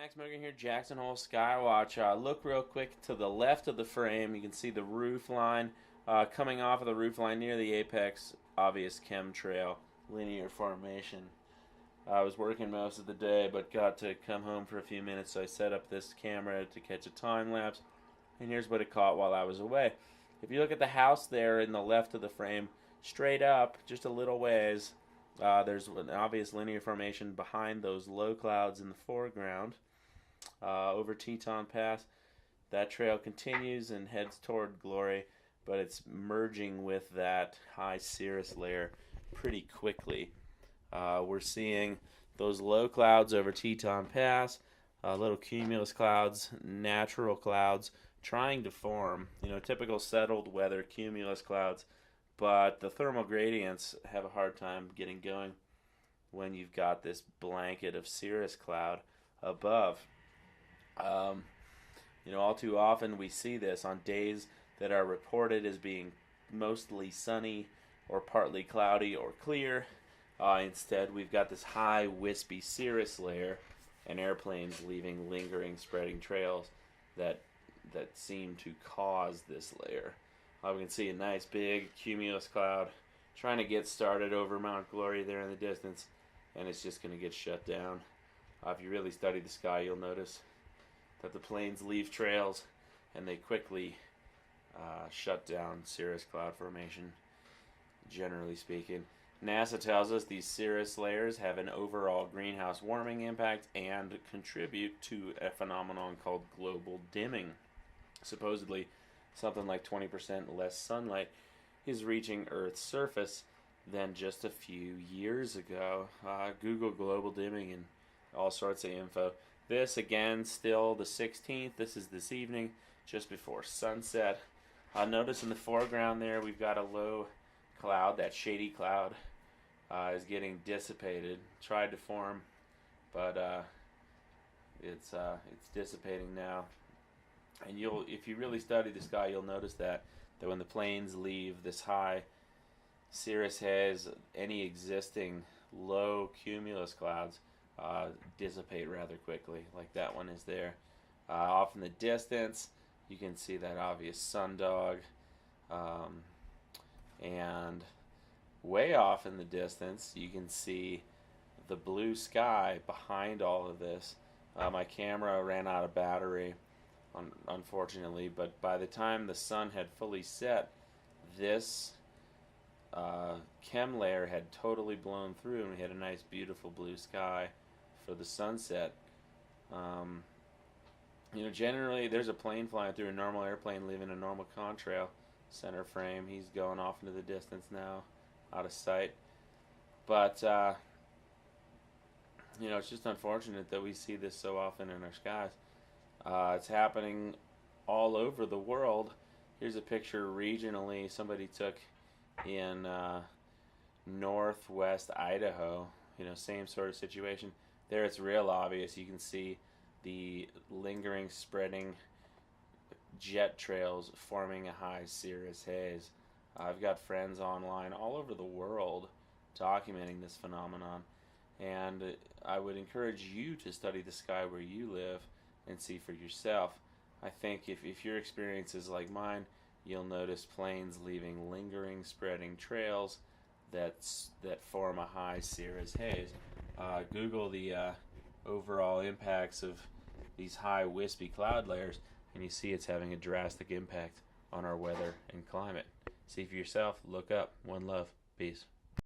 Max Mogren here, Jackson Hole Skywatch. Look real quick to the left of the frame. You can see the roof line coming off of the roof line near the apex. Obvious chemtrail, linear formation. I was working most of the day, but got to come home for a few minutes, so I set up this camera to catch a time lapse. And here's what it caught while I was away. If you look at the house there in the left of the frame, straight up, just a little ways, there's an obvious linear formation behind those low clouds in the foreground. Over Teton Pass, that trail continues and heads toward glory, but it's merging with that high cirrus layer pretty quickly. We're seeing those low clouds over Teton Pass, little cumulus clouds, natural clouds trying to form, typical settled weather cumulus clouds, but the thermal gradients have a hard time getting going when you've got this blanket of cirrus cloud above. All too often we see this on days that are reported as being mostly sunny or partly cloudy or clear. Instead, we've got this high wispy cirrus layer and airplanes leaving lingering spreading trails that seem to cause this layer. We can see a nice big cumulus cloud trying to get started over Mount Glory there in the distance, and it's just going to get shut down. If you really study the sky, you'll notice that the planes leave trails and they quickly shut down cirrus cloud formation, generally speaking. NASA tells us these cirrus layers have an overall greenhouse warming impact and contribute to a phenomenon called global dimming. Supposedly, something like 20% less sunlight is reaching Earth's surface than just a few years ago. Google global dimming and all sorts of info. This, again, still the 16th. This is this evening, just before sunset. Notice in the foreground there, we've got a low cloud. That shady cloud is getting dissipated. Tried to form, but it's dissipating now. And if you really study the sky, you'll notice that when the planes leave this high cirrus haze, any existing low cumulus clouds dissipate rather quickly, like that one is there. Off in the distance, you can see that obvious sundog, and way off in the distance, you can see the blue sky behind all of this. My camera ran out of battery, unfortunately, but by the time the sun had fully set, this chem layer had totally blown through, and we had a nice, beautiful blue sky for the sunset. Generally, there's a plane flying through, a normal airplane leaving a normal contrail center frame. He's going off into the distance now, out of sight. But it's just unfortunate that we see this so often in our skies. It's happening all over the world. Here's a picture regionally somebody took in northwest Idaho. Same sort of situation. There it's real obvious. You can see the lingering, spreading jet trails forming a high cirrus haze. I've got friends online all over the world documenting this phenomenon, and I would encourage you to study the sky where you live and see for yourself. I think if your experience is like mine, you'll notice planes leaving lingering, spreading trails that form a high cirrus haze. Google the overall impacts of these high wispy cloud layers, and you see it's having a drastic impact on our weather and climate. See for yourself, look up. One love. Peace.